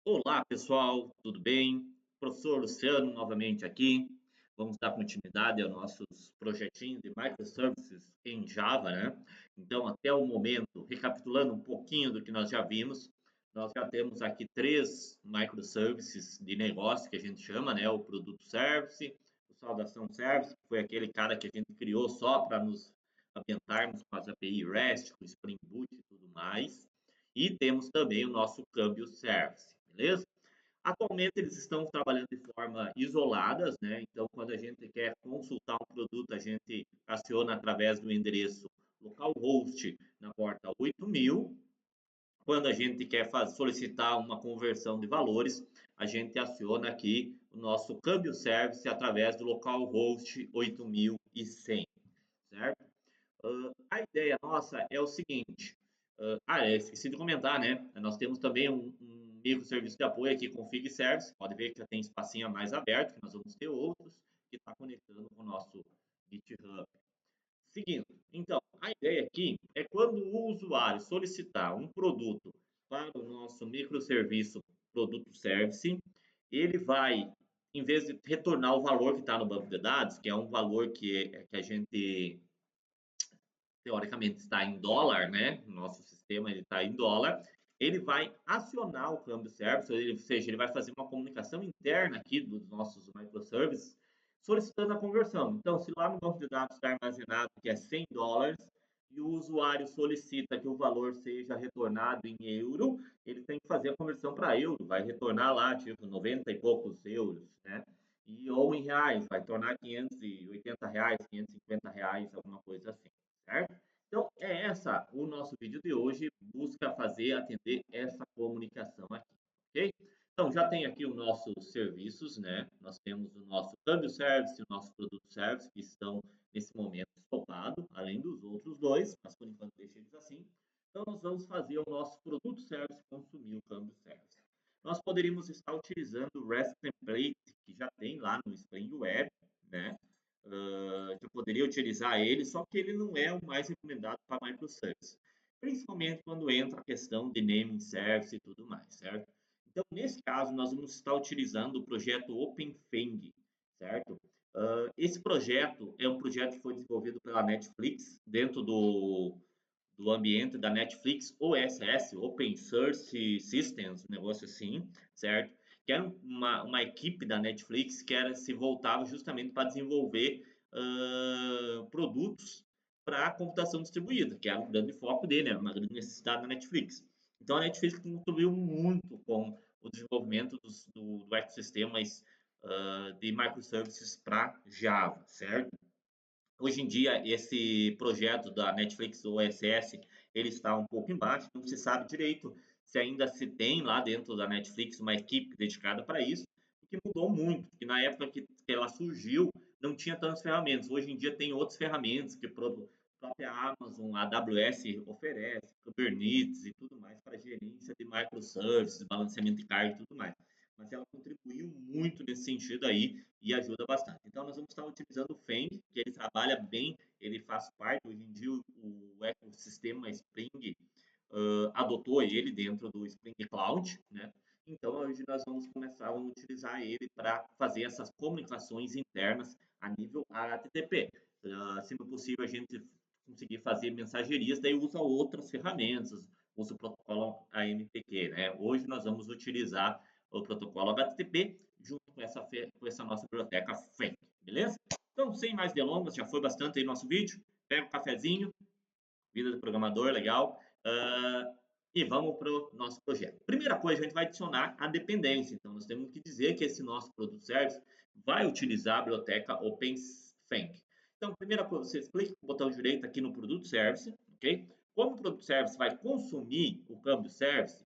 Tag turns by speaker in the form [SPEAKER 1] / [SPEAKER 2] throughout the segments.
[SPEAKER 1] Olá, pessoal, tudo bem? Professor Luciano novamente aqui. Vamos dar continuidade aos nossos projetinhos de microservices em Java, né? Então, até o momento, recapitulando um pouquinho do que nós já vimos, nós já temos aqui três microservices de negócio que a gente chama, né? O produto service, o saudação service, que foi aquele cara que a gente criou só para nos ambientarmos com as API REST, com Spring Boot e tudo mais. E temos também o nosso câmbio service, beleza? Atualmente eles estão trabalhando de forma isoladas, né? Então, quando a gente quer consultar um produto, a gente aciona através do endereço localhost na porta 8000. Quando a gente quer solicitar uma conversão de valores, a gente aciona aqui o nosso câmbio service através do localhost 8100, certo? A ideia nossa é o seguinte. Esqueci de comentar, né? Nós temos também um microserviço de apoio aqui, Config Service. Pode ver que já tem espacinho a mais aberto, que nós vamos ter outros, que está conectando com o nosso GitHub. Seguindo, então, a ideia aqui é quando o usuário solicitar um produto para o nosso microserviço produto service, ele vai, em vez de retornar o valor que está no banco de dados, que é um valor que a gente teoricamente está em dólar, né? Nosso sistema ele está em dólar. Ele vai acionar o câmbio service, ou seja, ele vai fazer uma comunicação interna aqui dos nossos microservices, solicitando a conversão. Então, se lá no banco de dados está armazenado que é $100 e o usuário solicita que o valor seja retornado em euro, ele tem que fazer a conversão para euro, vai retornar lá tipo 90 e poucos euros, né? Ou em reais, vai tornar R$ 580, R$ 550, alguma coisa assim, certo? Então, é essa o nosso vídeo de hoje, busca fazer, atender essa comunicação aqui, ok? Então, já tem aqui os nossos serviços, né? Nós temos o nosso câmbio service e o nosso produto service, que estão nesse momento estopados, além dos outros dois, mas por enquanto deixa eles assim. Então, nós vamos fazer o nosso produto service consumir o câmbio service. Nós poderíamos estar utilizando o REST template, que já tem lá no Spring Web, né? Eu poderia utilizar ele, só que ele não é o mais recomendado para microservices, principalmente quando entra a questão de naming service e tudo mais, certo? Então, nesse caso, nós vamos estar utilizando o projeto OpenFang, certo? Esse projeto é um projeto que foi desenvolvido pela Netflix, dentro do ambiente da Netflix OSS, Open Source Systems, um negócio assim, certo? Que era uma equipe da Netflix que se voltava justamente para desenvolver produtos para a computação distribuída, que era o grande foco dele, era uma grande necessidade da Netflix. Então a Netflix contribuiu muito com o desenvolvimento do ecossistema de microservices para Java, certo? Hoje em dia, esse projeto da Netflix OSS, ele está um pouco embaixo, não se sabe direito se ainda se tem lá dentro da Netflix uma equipe dedicada para isso, o que mudou muito, porque na época que ela surgiu, não tinha tantas ferramentas. Hoje em dia tem outras ferramentas que a própria Amazon, a AWS oferece, Kubernetes e tudo mais para gerência de microservices, balanceamento de carga e tudo mais. Mas ela contribuiu muito nesse sentido aí e ajuda bastante. Então, nós vamos estar utilizando o Fang, que ele trabalha bem, ele faz parte, hoje em dia, o ecossistema Spring adotou ele dentro do Spring Cloud, né? Então, hoje nós vamos começar a utilizar ele para fazer essas comunicações internas a nível HTTP. Se não possível, a gente conseguir fazer mensagerias, daí usa outras ferramentas, usa o protocolo AMPQ, né? Hoje nós vamos utilizar o protocolo HTTP junto com essa nossa biblioteca Frank, beleza? Então, sem mais delongas, já foi bastante aí nosso vídeo. Pega um cafezinho, vida do programador, legal. E vamos para o nosso projeto. Primeira coisa, a gente vai adicionar a dependência. Então, nós temos que dizer que esse nosso produto service vai utilizar a biblioteca OpenFang. Então, primeira coisa, você clica com o botão direito aqui no produto service, ok? Como o produto service vai consumir o câmbio service,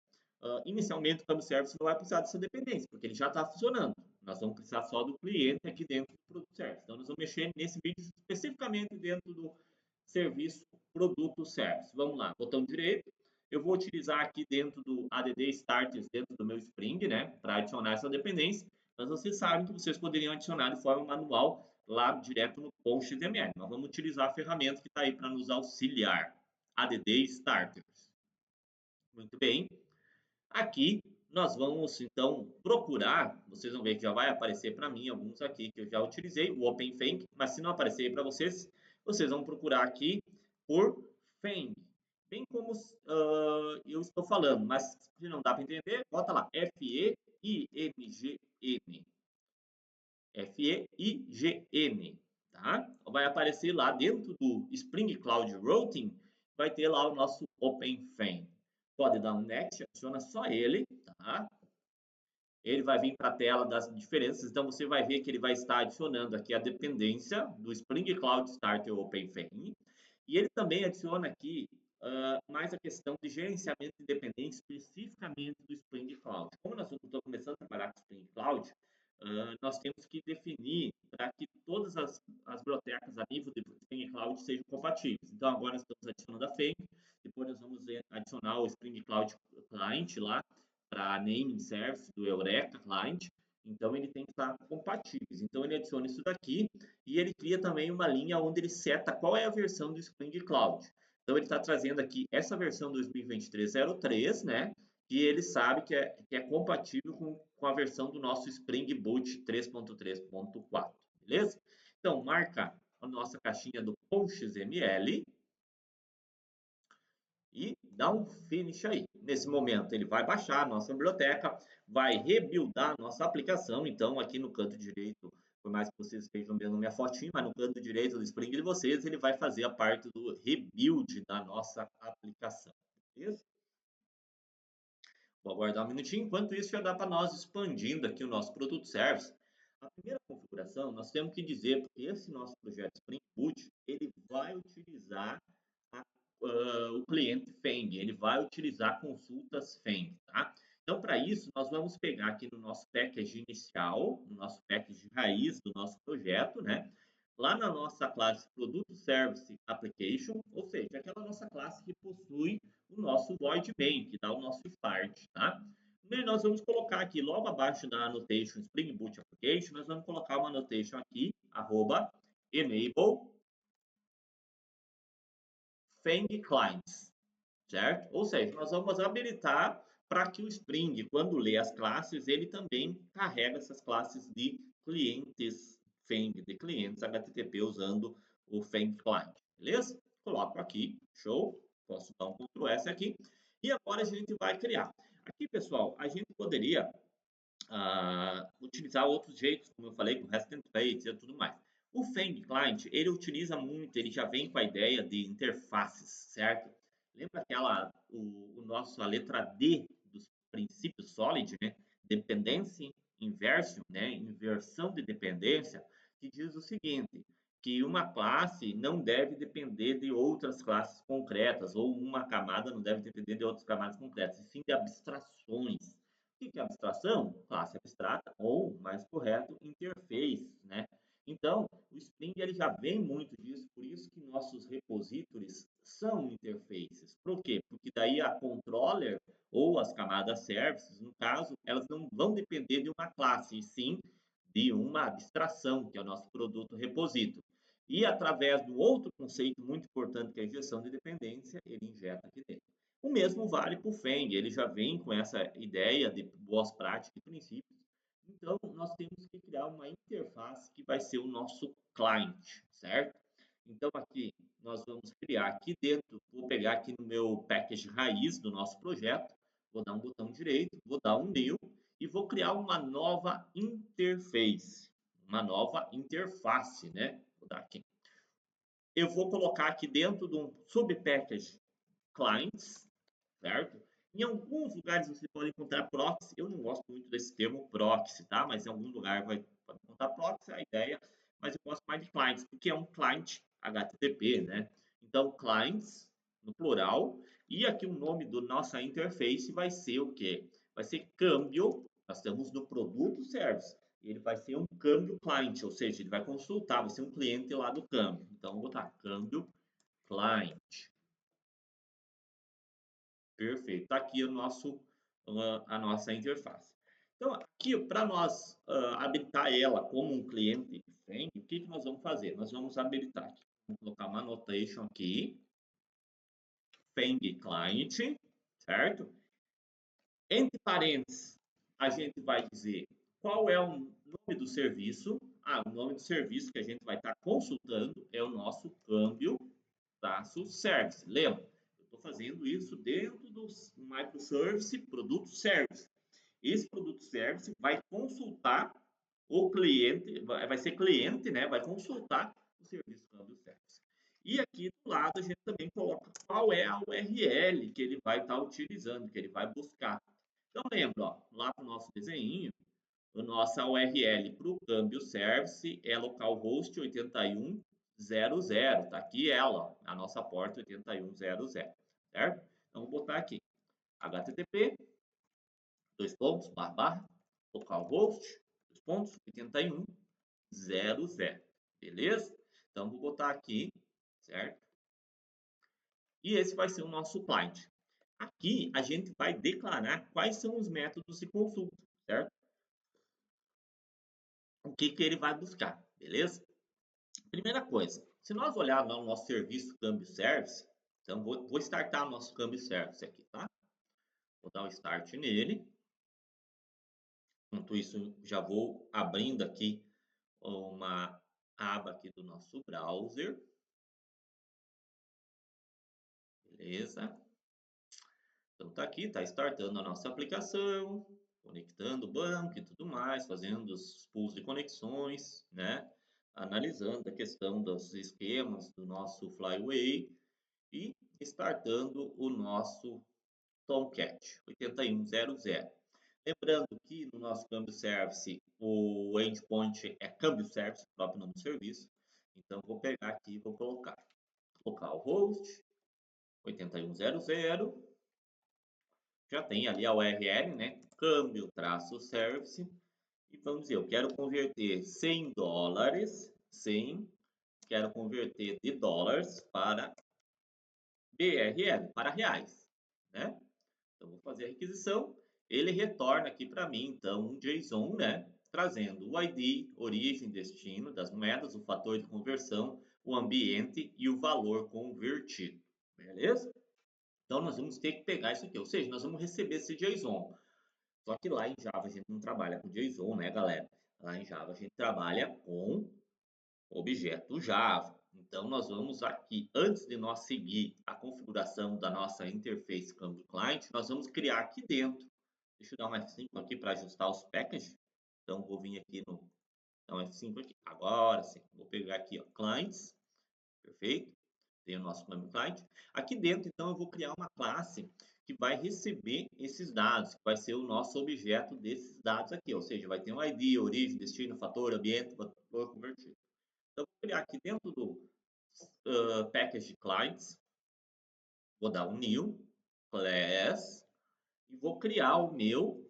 [SPEAKER 1] inicialmente o câmbio service não vai precisar dessa dependência, porque ele já está funcionando. Nós vamos precisar só do cliente aqui dentro do produto service. Então, nós vamos mexer nesse vídeo especificamente dentro do serviço produto service. Vamos lá, botão direito. Eu vou utilizar aqui dentro do ADD Starters, dentro do meu Spring, né, para adicionar essa dependência. Mas vocês sabem que vocês poderiam adicionar de forma manual lá direto no PostHTML. Nós vamos utilizar a ferramenta que está aí para nos auxiliar, ADD Starters. Muito bem. Aqui nós vamos então procurar, vocês vão ver que já vai aparecer para mim alguns aqui que eu já utilizei, o OpenFang, mas se não aparecer para vocês, vocês vão procurar aqui por Fang, bem como eu estou falando, mas se não dá para entender, bota lá, F-E-I-N-G-N, F-E-I-G-N, tá? Vai aparecer lá dentro do Spring Cloud Routing, vai ter lá o nosso OpenFang. Pode dar um next, adiciona só ele, tá? Ele vai vir para a tela das diferenças, então você vai ver que ele vai estar adicionando aqui a dependência do Spring Cloud Starter OpenFang, e ele também adiciona aqui mais a questão de gerenciamento de dependência especificamente do Spring Cloud. Como nós estamos começando a trabalhar com Spring Cloud, nós temos que definir para que todas as bibliotecas a nível de Spring Cloud sejam compatíveis. Então, agora nós estamos adicionando a Fang, depois nós vamos adicionar o Spring Cloud Client lá, para naming service do Eureka Client, então ele tem que estar compatíveis. Então ele adiciona isso daqui e ele cria também uma linha onde ele seta qual é a versão do Spring Cloud. Então ele está trazendo aqui essa versão 2023.03, né? Que ele sabe que é compatível com a versão do nosso Spring Boot 3.3.4, beleza? Então marca a nossa caixinha do PostXML e dá um finish aí. Nesse momento, ele vai baixar a nossa biblioteca, vai rebuildar a nossa aplicação. Então, aqui no canto direito, por mais que vocês estejam vendo minha fotinha, mas no canto direito do Spring de vocês, ele vai fazer a parte do rebuild da nossa aplicação. Beleza? Vou aguardar um minutinho. Enquanto isso, já dá para nós expandindo aqui o nosso produto service. A primeira configuração, nós temos que dizer que esse nosso projeto Spring Boot, ele vai utilizar o cliente Fang, ele vai utilizar consultas Fang, tá? Então, para isso, nós vamos pegar aqui no nosso package inicial, no nosso package raiz do nosso projeto, né? Lá na nossa classe Produto Service Application, ou seja, aquela nossa classe que possui o nosso void main, que dá o nosso start, tá? E nós vamos colocar aqui, logo abaixo da annotation Spring Boot Application, nós vamos colocar uma annotation aqui, @enable Fang Clients, certo? Ou seja, nós vamos habilitar para que o Spring, quando lê as classes, ele também carrega essas classes de clientes Fang, de clientes HTTP usando o Fang Client, beleza? Coloco aqui, show, posso dar um Ctrl S aqui, e agora a gente vai criar. Aqui, pessoal, a gente poderia utilizar outros jeitos, como eu falei, com REST templates e tudo mais. O Fang Client, ele utiliza muito, ele já vem com a ideia de interfaces, certo? Lembra a letra D dos princípios Solid, né? Dependency Inversion, né? Inversão de dependência, que diz o seguinte, que uma classe não deve depender de outras classes concretas, ou uma camada não deve depender de outras camadas concretas, e sim de abstrações. O que é abstração? Classe abstrata ou, mais correto, interface, né? Então, o Spring ele já vem muito disso, por isso que nossos repositories são interfaces. Por quê? Porque daí a controller ou as camadas services, no caso, elas não vão depender de uma classe, e sim de uma abstração, que é o nosso produto repository. E através do outro conceito muito importante, que é a injeção de dependência, ele injeta aqui dentro. O mesmo vale para o Feng, ele já vem com essa ideia de boas práticas e princípios. Então, nós temos que criar uma interface que vai ser o nosso client, certo? Então, aqui nós vamos criar aqui dentro, vou pegar aqui no meu package raiz do nosso projeto, vou dar um botão direito, vou dar um new e vou criar uma nova interface, uma nova interface, né? Vou dar aqui. Eu vou colocar aqui dentro de um subpackage clients, certo? Em alguns lugares você pode encontrar proxy, eu não gosto muito desse termo proxy, tá? Mas em algum lugar pode encontrar proxy, é a ideia, mas eu gosto mais de clients, porque é um client HTTP, né? Então, clients, no plural, e aqui o nome do nossa interface vai ser o quê? Vai ser câmbio, nós estamos no produto service, ele vai ser um câmbio client, ou seja, ele vai consultar, vai ser um cliente lá do câmbio. Então, vou botar câmbio client. Perfeito. Está aqui a nossa interface. Então, aqui, para nós habilitar ela como um cliente Fang, o que nós vamos fazer? Nós vamos habilitar aqui. Vamos colocar uma annotation aqui, Fang Client, certo? Entre parênteses, a gente vai dizer qual é o nome do serviço. O nome do serviço que a gente vai estar consultando é o nosso câmbio traço service. Lembra? Eu estou fazendo isso dentro do microservice produto service. Esse produto service vai consultar o cliente, vai ser cliente, né? Vai consultar o serviço câmbio service. E aqui do lado a gente também coloca qual é a URL que ele vai estar utilizando, que ele vai buscar. Então lembra, ó, lá para o nosso desenho, a nossa URL para o câmbio service é localhost 8100. Está aqui ela, ó, a nossa porta 8100, certo? Então vou botar aqui http localhost 8100, beleza? Então vou botar aqui, certo? E esse vai ser o nosso client. Aqui a gente vai declarar quais são os métodos de consulta, certo? O que ele vai buscar, beleza? Primeira coisa, se nós olharmos no nosso serviço câmbio service, então vou startar o nosso câmbio service aqui, tá? Vou dar um start nele. Enquanto isso, já vou abrindo aqui uma aba aqui do nosso browser. Beleza? Então tá aqui, tá startando a nossa aplicação, conectando o banco e tudo mais, fazendo os pools de conexões, né? Analisando a questão dos esquemas do nosso Flyway e startando o nosso Tomcat 8100. Lembrando que no nosso câmbio service, o endpoint é câmbio service, o próprio nome do serviço. Então, vou pegar aqui e vou colocar localhost 8100. Já tem ali a URL, né? Câmbio traço service. E vamos dizer, eu quero converter 100 dólares, 100, quero converter de dólares para BRL, para reais, né? Então, vou fazer a requisição. Ele retorna aqui para mim, então, um JSON, né? Trazendo o ID, origem, destino das moedas, o fator de conversão, o ambiente e o valor convertido. Beleza? Então, nós vamos ter que pegar isso aqui. Ou seja, nós vamos receber esse JSON. Só que lá em Java a gente não trabalha com JSON, né, galera? Lá em Java a gente trabalha com objeto Java. Então, nós vamos aqui, antes de nós seguir a configuração da nossa interface Câmbio Client, nós vamos criar aqui dentro. Deixa eu dar um F5 aqui para ajustar os packages. Então, vou vir aqui no dar um F5 aqui. Agora sim, vou pegar aqui, ó, Clients. Perfeito? Tem o nosso Câmbio Client. Aqui dentro, então, eu vou criar uma classe que vai receber esses dados, que vai ser o nosso objeto desses dados aqui. Ou seja, vai ter um ID, origem, destino, fator, ambiente, valor convertido. Então, vou criar aqui dentro do package clients, vou dar um new class e vou criar o meu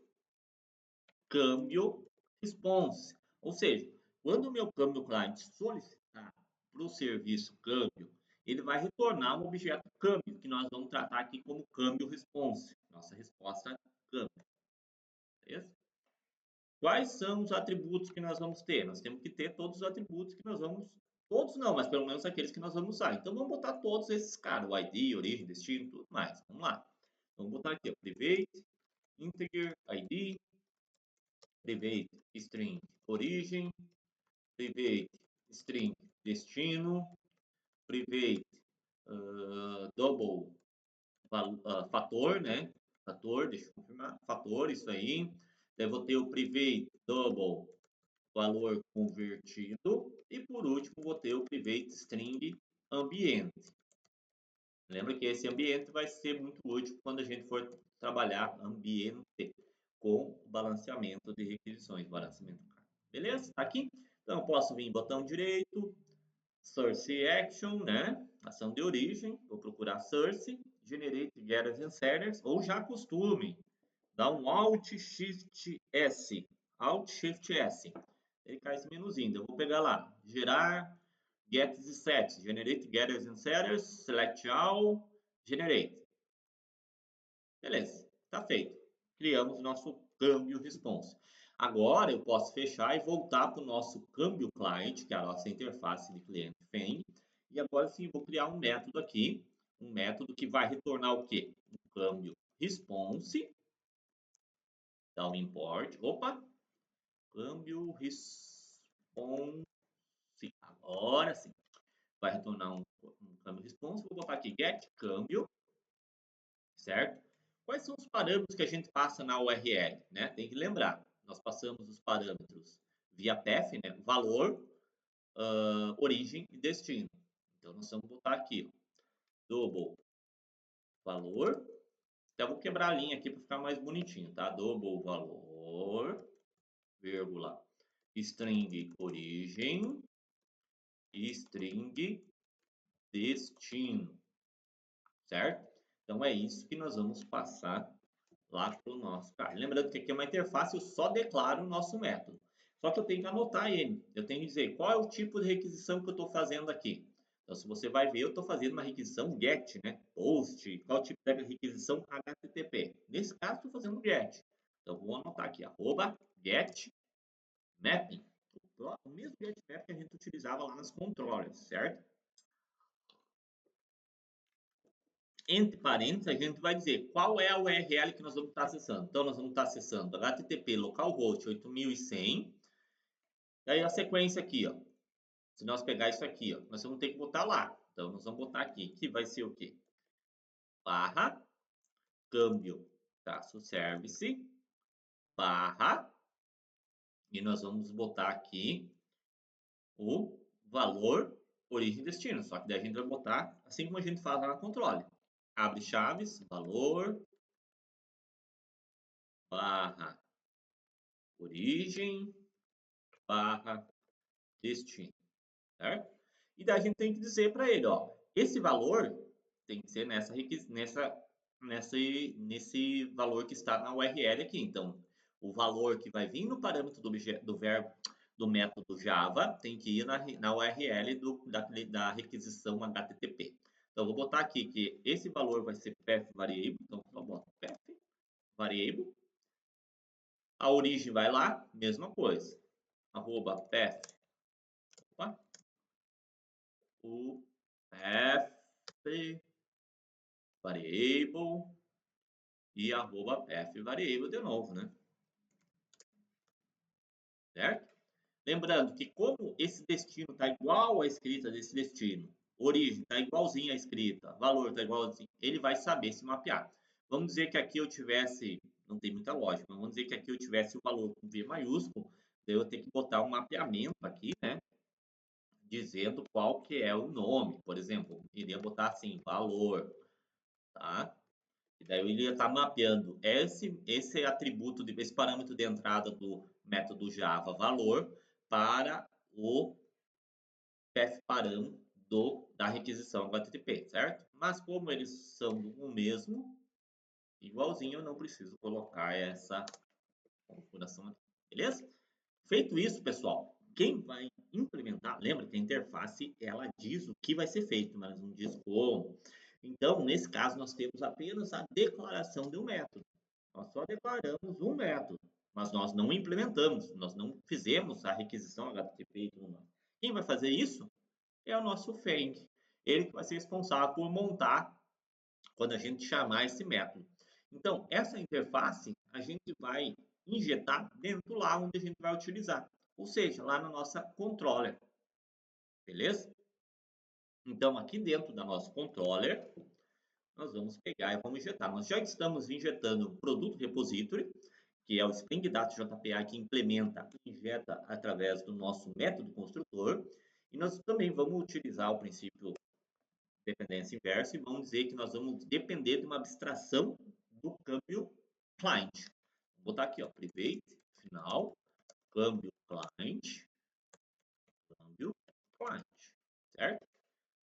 [SPEAKER 1] câmbio response. Ou seja, quando o meu câmbio client solicitar para o serviço câmbio, ele vai retornar um objeto câmbio, que nós vamos tratar aqui como câmbio response. Nossa resposta câmbio. Beleza? Quais são os atributos que nós vamos ter? Nós temos que ter todos os atributos que nós vamos... Todos não, mas pelo menos aqueles que nós vamos usar. Então, vamos botar todos esses caras. O ID, origem, destino, tudo mais. Vamos lá. Vamos botar aqui, ó, private, integer, ID, private, string, origem, private, string, destino, private, double, fator, né? Fator, deixa eu confirmar. Fator, isso aí. Daí vou ter o private, double, valor convertido. E por último, vou ter o private string ambiente. Lembra que esse ambiente vai ser muito útil quando a gente for trabalhar ambiente com balanceamento de requisições, balanceamento. Beleza? Tá aqui? Então, eu posso vir em botão direito, source action, né? Ação de origem. Vou procurar source, generate getters and setters, ou já costume, dá um Alt Shift S. Alt Shift S. Ele cai esse menuzinho. Eu vou pegar lá, gerar gets e sets, generate getters and setters, select all, generate. Beleza, está feito. Criamos nosso câmbio response. Agora eu posso fechar e voltar para o nosso câmbio client, que é a nossa interface de cliente FEM. E agora sim, vou criar um método aqui, um método que vai retornar o quê? Um câmbio response dá um import. Opa, câmbio response. Agora sim. Vai retornar um câmbio response. Vou botar aqui get câmbio, certo? Quais são os parâmetros que a gente passa na URL, né? Tem que lembrar, nós passamos os parâmetros via path, né? Valor, origem e destino. Então, nós vamos botar aqui, ó, double valor. Até vou quebrar a linha aqui para ficar mais bonitinho, tá? Double valor, vírgula, string origem e string destino, certo? Então, é isso que nós vamos passar lá para o nosso cara. Lembrando que aqui é uma interface, eu só declaro o nosso método. Só que eu tenho que anotar ele. Eu tenho que dizer qual é o tipo de requisição que eu estou fazendo aqui. Então, se você vai ver, eu estou fazendo uma requisição GET, né? POST, qual tipo de requisição HTTP. Nesse caso, estou fazendo GET. Então, vou anotar aqui, arroba GET Mapping. O mesmo GET Mapping que a gente utilizava lá nas controllers, certo? Entre parênteses, a gente vai dizer qual é a URL que nós vamos estar acessando. Então, nós vamos estar acessando http localhost 8100. E aí a sequência aqui, ó. Se nós pegar isso aqui, ó, nós vamos ter que botar lá. Então, nós vamos botar aqui, que vai ser o quê? Barra, câmbio, traço service, barra, e nós vamos botar aqui o valor, origem e destino. Só que daí a gente vai botar assim como a gente faz lá na controle. Abre chaves, valor, barra, origem, barra, destino, certo? E daí a gente tem que dizer para ele, ó, esse valor tem que ser nesse valor que está na URL aqui. Então, o valor que vai vir no parâmetro do verbo do método Java tem que ir na URL da requisição HTTP. Então, eu vou botar aqui que esse valor vai ser path variable. Então, eu boto path variable. A origem vai lá, mesma coisa. Arroba path. Opa, o path variable e arroba path variable de novo, né? Certo? Lembrando que como esse destino está igual à escrita desse destino, origem está igualzinho à escrita, valor está igualzinho, ele vai saber se mapear. Vamos dizer que aqui eu tivesse, não tem muita lógica, mas vamos dizer que aqui eu tivesse o valor com V maiúsculo, daí eu tenho que botar um mapeamento aqui, né? Dizendo qual que é o nome. Por exemplo, iria botar assim, valor, tá? E daí eu iria estar mapeando esse atributo, esse parâmetro de entrada do método Java valor para o path da requisição HTTP, certo? Mas como eles são o mesmo, igualzinho, eu não preciso colocar essa configuração aqui, beleza? Feito isso, pessoal, quem vai implementar, lembra que a interface ela diz o que vai ser feito, mas não diz como. Então, nesse caso, nós temos apenas a declaração de um método. Nós só declaramos um método, mas nós não implementamos, nós não fizemos a requisição HTTP e tudo mais. Quem vai fazer isso é o nosso Feng. Ele que vai ser responsável por montar quando a gente chamar esse método. Então, essa interface a gente vai injetar dentro lá onde a gente vai utilizar, ou seja, lá na nossa controller, beleza? Então, aqui dentro da nossa controller, nós vamos pegar e vamos injetar. Nós já estamos injetando o produto repository, que é o Spring Data JPA que implementa e injeta através do nosso método construtor, e nós também vamos utilizar o princípio dependência inversa e vamos dizer que nós vamos depender de uma abstração do câmbio client. Vou botar aqui, ó, private, final, câmbio client, certo?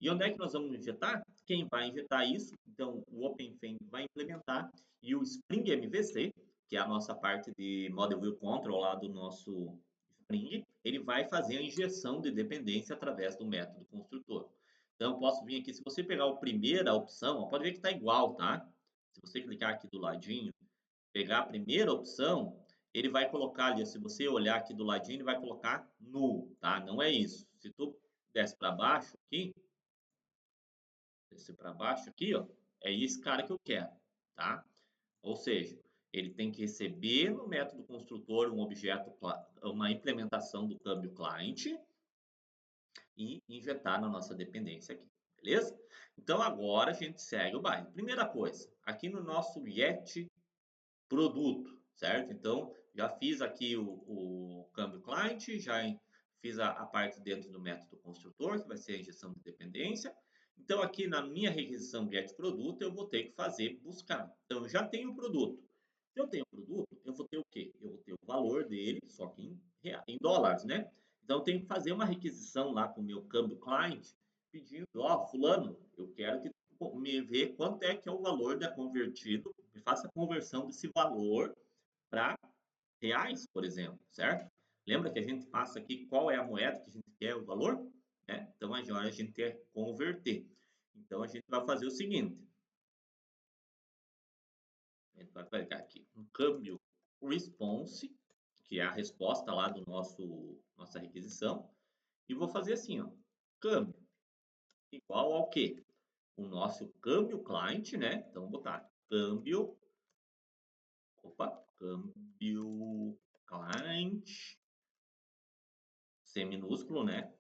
[SPEAKER 1] E onde é que nós vamos injetar? Quem vai injetar isso? Então, o OpenFang vai implementar e o Spring MVC, que é a nossa parte de Model View Control lá do nosso Spring, ele vai fazer a injeção de dependência através do método construtor. Então, eu posso vir aqui, se você pegar a primeira opção, ó, pode ver que está igual, tá? Se você clicar aqui do ladinho, pegar a primeira opção, ele vai colocar ali, se você olhar aqui do ladinho, ele vai colocar null, tá? Não é isso. Se tu desce para baixo aqui, descer para baixo aqui, ó, é esse cara que eu quero, tá? Ou seja, ele tem que receber no método construtor um objeto, uma implementação do câmbio client e injetar na nossa dependência aqui, beleza? Então agora a gente segue o baile. Primeira coisa, aqui no nosso get produto, certo? Então já fiz aqui o câmbio client, já fiz a parte dentro do método construtor, que vai ser a injeção de dependência. Então aqui na minha requisição get produto, eu vou ter que fazer buscar. Então eu já tenho o produto. Se eu tenho o produto, eu vou ter o quê? Eu vou ter o valor dele, só que em dólares, né? Então eu tenho que fazer uma requisição lá com o meu câmbio client, pedindo, ó, fulano, eu quero que me vê quanto é que é o valor da convertido, me faça a conversão desse valor para reais, por exemplo, certo? Lembra que a gente passa aqui qual é a moeda que a gente quer o valor? Né? Então agora a gente quer converter. Então a gente vai fazer o seguinte: a gente vai pegar aqui um câmbio response, que é a resposta lá do nossa requisição, e vou fazer assim, ó, câmbio igual ao quê? O nosso câmbio client, né? Então vou botar câmbio, câmbio client, C minúsculo, né?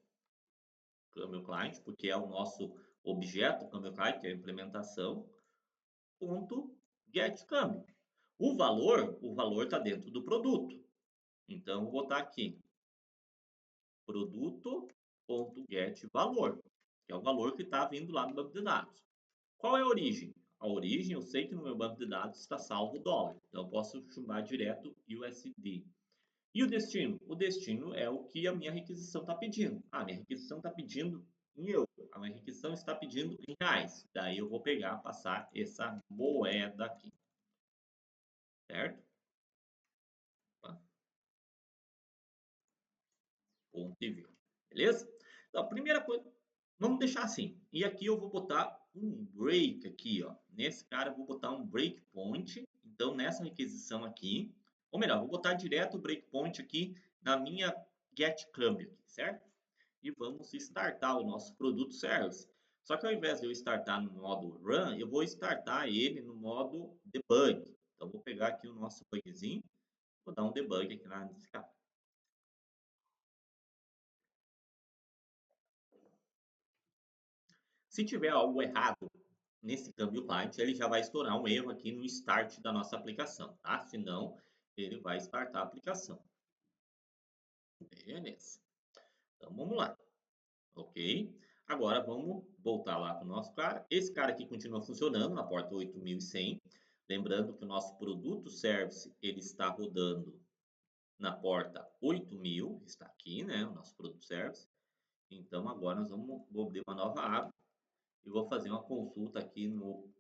[SPEAKER 1] Câmbio client, porque é o nosso objeto, câmbio client, que é a implementação, ponto get câmbio. O valor está dentro do produto. Então, vou botar aqui, produto.get valor, que é o valor que está vindo lá do banco de dados. Qual é a origem? A origem, eu sei que no meu banco de dados está salvo dólar, então eu posso chamar direto USD. E o destino? O destino é o que a minha requisição está pedindo. A minha requisição está pedindo em euro, a minha requisição está pedindo em reais. Daí eu vou pegar, passar essa moeda aqui, certo? Ponto e vírgula. Beleza? Então, a primeira coisa, vamos deixar assim. E aqui eu vou botar um break aqui, ó. Nesse cara eu vou botar um breakpoint. Então, nessa requisição aqui, ou melhor, vou botar direto o breakpoint aqui na minha get câmbio, certo? E vamos startar o nosso produto service. Só que ao invés de eu startar no modo run, eu vou startar ele no modo debug. Então, vou pegar aqui o nosso bugzinho, vou dar um debug aqui nesse cara. Se tiver algo errado nesse câmbio client, ele já vai estourar um erro aqui no start da nossa aplicação, tá? Senão, ele vai startar a aplicação. Beleza. Então, vamos lá. Ok? Agora, vamos voltar lá para o nosso cara. Esse cara aqui continua funcionando na porta 8100. Lembrando que o nosso produto service, ele está rodando na porta 8000. Está aqui, né? O nosso produto service. Então, agora nós vou abrir uma nova aba e vou fazer uma consulta aqui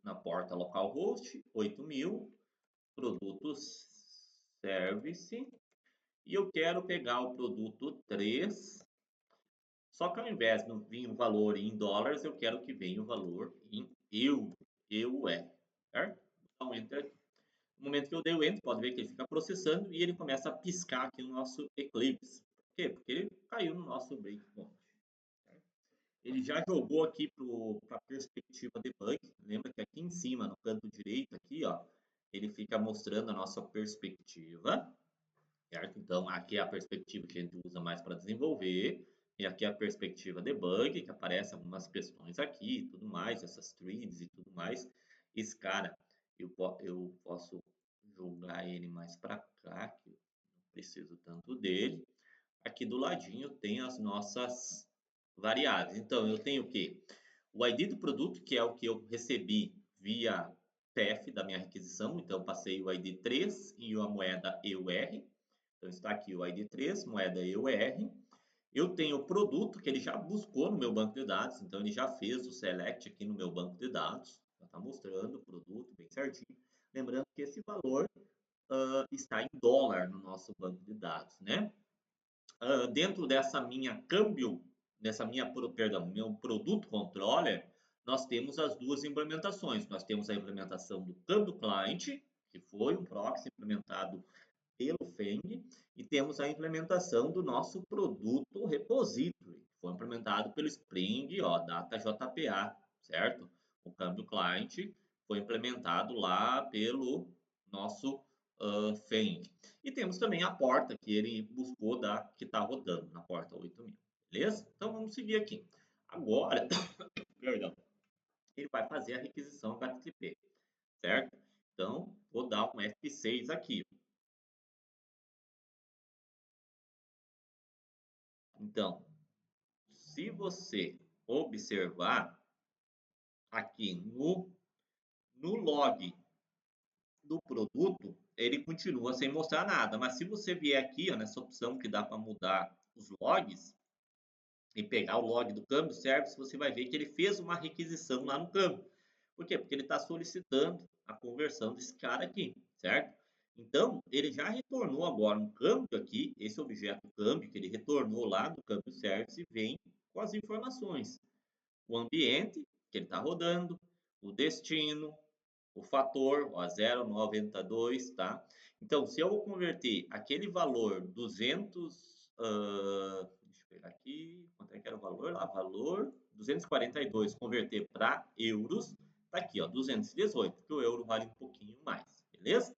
[SPEAKER 1] na porta localhost 8000, produtos service, e eu quero pegar o produto 3, só que ao invés de vir o valor em dólares, eu quero que venha o valor em euro, EUR, certo? Então, enter aqui. No momento que eu dei o enter, pode ver que ele fica processando e ele começa a piscar aqui no nosso Eclipse. Por quê? Porque ele caiu no nosso breakpoint. Ele já jogou aqui para a perspectiva debug. Lembra que aqui em cima, no canto direito, aqui, ó, ele fica mostrando a nossa perspectiva, certo? Então, aqui é a perspectiva que a gente usa mais para desenvolver. E aqui é a perspectiva debug, que aparece algumas questões aqui e tudo mais, essas threads e tudo mais. Esse cara, eu posso jogar ele mais para cá, que eu não preciso tanto dele. Aqui do ladinho tem as nossas variáveis. Então, eu tenho o quê? O ID do produto, que é o que eu recebi via PF da minha requisição. Então, eu passei o ID 3 e a moeda EUR. Então, está aqui o ID 3, moeda EUR. Eu tenho o produto que ele já buscou no meu banco de dados. Então, ele já fez o select aqui no meu banco de dados. Já está mostrando o produto bem certinho. Lembrando que esse valor está em dólar no nosso banco de dados, né? Dentro dessa minha câmbio, meu produto controller, nós temos as duas implementações. Nós temos a implementação do câmbio client, que foi um proxy implementado pelo Feng, e temos a implementação do nosso produto repository, que foi implementado pelo Spring, ó, Data JPA, certo? O câmbio client foi implementado lá pelo nosso Feng. E temos também a porta que ele buscou que está rodando na porta 8000, beleza? Então vamos seguir aqui. Agora, perdão, ele vai fazer a requisição HTTP, certo? Então, vou dar um F6 aqui. Então, se você observar aqui no log do produto, ele continua sem mostrar nada. Mas se você vier aqui, ó, nessa opção que dá para mudar os logs e pegar o log do câmbio service, você vai ver que ele fez uma requisição lá no câmbio. Por quê? Porque ele está solicitando a conversão desse cara aqui, certo? Então, ele já retornou agora um câmbio aqui, esse objeto câmbio que ele retornou lá do câmbio service, vem com as informações. O ambiente que ele está rodando, o destino, o fator, ó, 0,92, tá? Então, se eu converter aquele valor 200, deixa eu pegar aqui, quanto é que era o valor lá? Valor 242, converter para euros, tá aqui, ó, 218, porque o euro vale um pouquinho mais, beleza?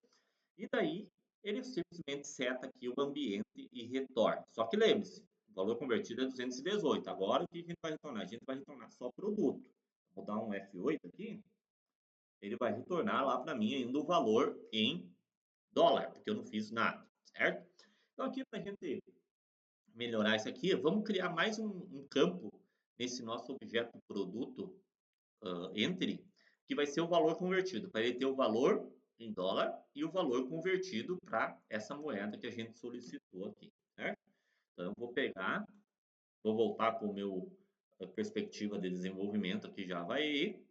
[SPEAKER 1] E daí, ele simplesmente seta aqui o ambiente e retorna. Só que lembre-se, o valor convertido é 218. Agora, o que a gente vai retornar? A gente vai retornar só produto. Vou dar um F8 aqui, ele vai retornar lá para mim ainda o valor em dólar, porque eu não fiz nada, certo? Então, aqui para a gente melhorar isso aqui, vamos criar mais um campo nesse nosso objeto produto entry, que vai ser o valor convertido, para ele ter o valor em dólar e o valor convertido para essa moeda que a gente solicitou aqui, certo? Então, eu vou pegar, vou voltar para o meu perspectiva de desenvolvimento aqui Java EE,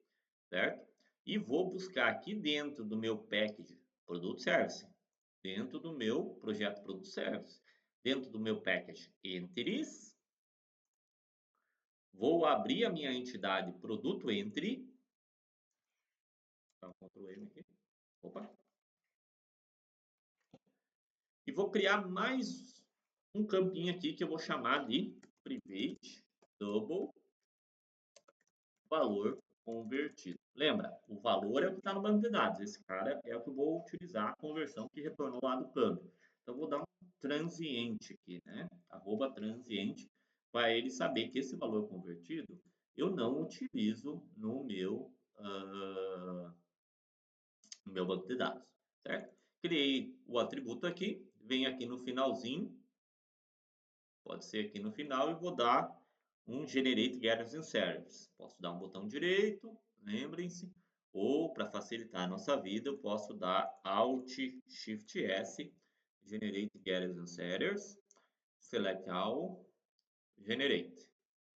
[SPEAKER 1] certo? E vou buscar aqui dentro do meu package Produto Service, dentro do meu projeto Produto Service, dentro do meu package Entities, vou abrir a minha entidade Produto Entry, então, Ctrl M aqui, opa, e vou criar mais um campinho aqui que eu vou chamar de Private Double Valor Convertido. Lembra, o valor é o que está no banco de dados. Esse cara é o que eu vou utilizar a conversão que retornou lá do câmbio. Então, eu vou dar um transiente aqui, né? Arroba transiente, para ele saber que esse valor convertido eu não utilizo no meu banco de dados, certo? Criei o atributo aqui, venho aqui no finalzinho, pode ser aqui no final, e vou dar um Generate Getters and Servers. Posso dar um botão direito, lembrem-se, ou para facilitar a nossa vida, eu posso dar Alt Shift S, Generate Getters and Setters, Select All, Generate.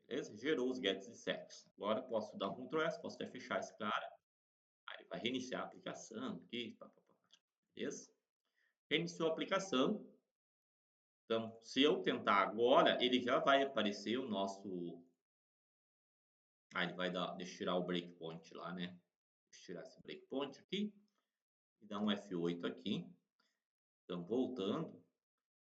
[SPEAKER 1] Beleza? Gerou os getters e setters. Agora posso dar um Ctrl S, posso até fechar esse cara. Aí ele vai reiniciar a aplicação aqui, beleza? Reiniciou a aplicação. Então, se eu tentar agora, ele já vai aparecer o nosso. Ah, ele vai dar. Deixa eu tirar o breakpoint lá, né? Deixa eu tirar esse breakpoint aqui e dar um F8 aqui. Então, voltando,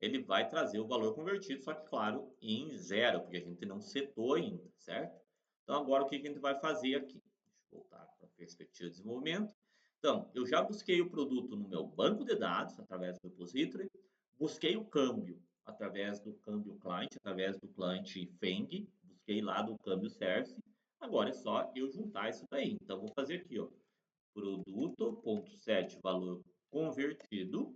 [SPEAKER 1] ele vai trazer o valor convertido, só que, claro, em zero, porque a gente não setou ainda, certo? Então, agora o que a gente vai fazer aqui? Deixa eu voltar para a perspectiva de desenvolvimento. Então, eu já busquei o produto no meu banco de dados, através do repository, busquei o câmbio através do câmbio client, através do cliente Feng, busquei lá do câmbio service. Agora é só eu juntar isso daí. Então, vou fazer aqui, ó, produto.set valor convertido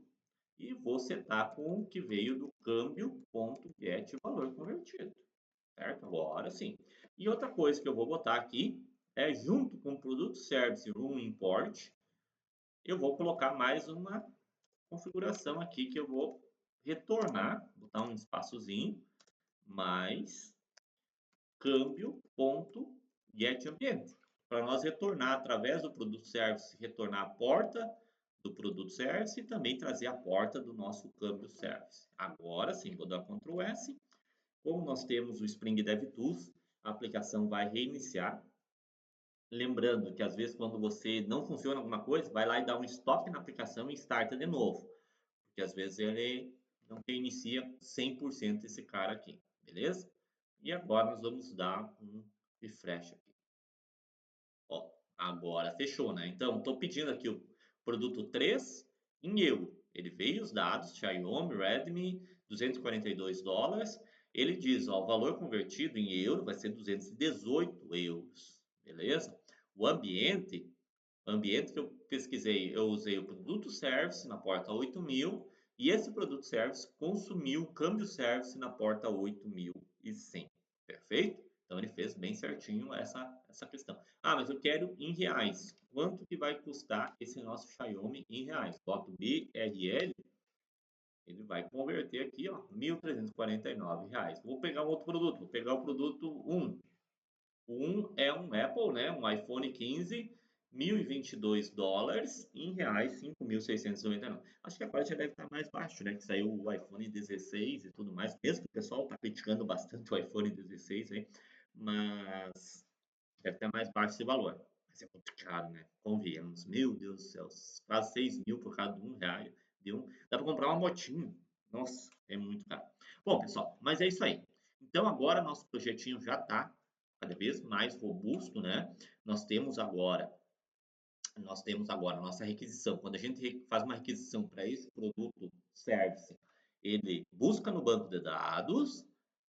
[SPEAKER 1] e vou setar com o que veio do câmbio.get valor convertido, certo? Agora sim. E outra coisa que eu vou botar aqui é junto com o produto service room import, eu vou colocar mais uma configuração aqui que eu vou retornar, botar um espaçozinho, mais câmbio.getAmbiente, para nós retornar através do produto service, retornar a porta do produto service e também trazer a porta do nosso câmbio service. Agora sim, vou dar Ctrl S. Como nós temos o Spring DevTools, a aplicação vai reiniciar. Lembrando que às vezes quando você não funciona alguma coisa, vai lá e dá um stop na aplicação e starta de novo. Porque às vezes ele não reinicia 100% esse cara aqui, beleza? E agora nós vamos dar um refresh aqui. Ó, agora fechou, né? Então, estou pedindo aqui o produto 3 em euro. Ele veio os dados, Xiaomi, Redmi, $242. Ele diz, ó, o valor convertido em euro vai ser 218 euros, beleza? O ambiente que eu pesquisei, eu usei o produto service na porta 8.000 e esse produto service consumiu o câmbio service na porta 8.100, perfeito? Então ele fez bem certinho essa questão. Ah, mas eu quero em reais. Quanto que vai custar esse nosso Xiaomi em reais? Boto BRL, ele vai converter aqui, ó, R$ 1.349. Vou pegar um outro produto, vou pegar o produto 1. Um é um Apple, né? Um iPhone 15, $1.022, em reais, 5.699. Acho que agora já deve estar mais baixo, né? Que saiu o iPhone 16 e tudo mais. Mesmo que o pessoal está criticando bastante o iPhone 16 aí, mas deve estar mais baixo esse valor. Mas é muito caro, né? Convenhamos. Meu Deus do céu, quase 6.000 por causa de R$ 1. Dá para comprar uma motinho. Nossa, é muito caro. Bom, pessoal, mas é isso aí. Então agora nosso projetinho já está cada vez mais robusto, né? Nós temos agora, a nossa requisição. Quando a gente faz uma requisição para esse produto service, ele busca no banco de dados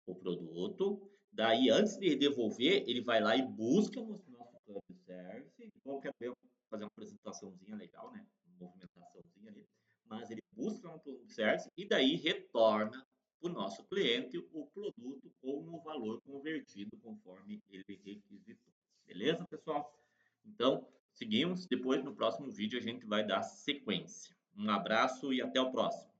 [SPEAKER 1] o produto, daí antes de devolver, ele vai lá e busca no nosso club service. Então, quero ver fazer uma apresentaçãozinha legal, né? Uma movimentaçãozinha ali. Mas ele busca no club service e daí retorna para o nosso cliente o produto com o valor convertido conforme ele requisitou. Beleza, pessoal? Então, seguimos. Depois, no próximo vídeo, a gente vai dar sequência. Um abraço e até o próximo.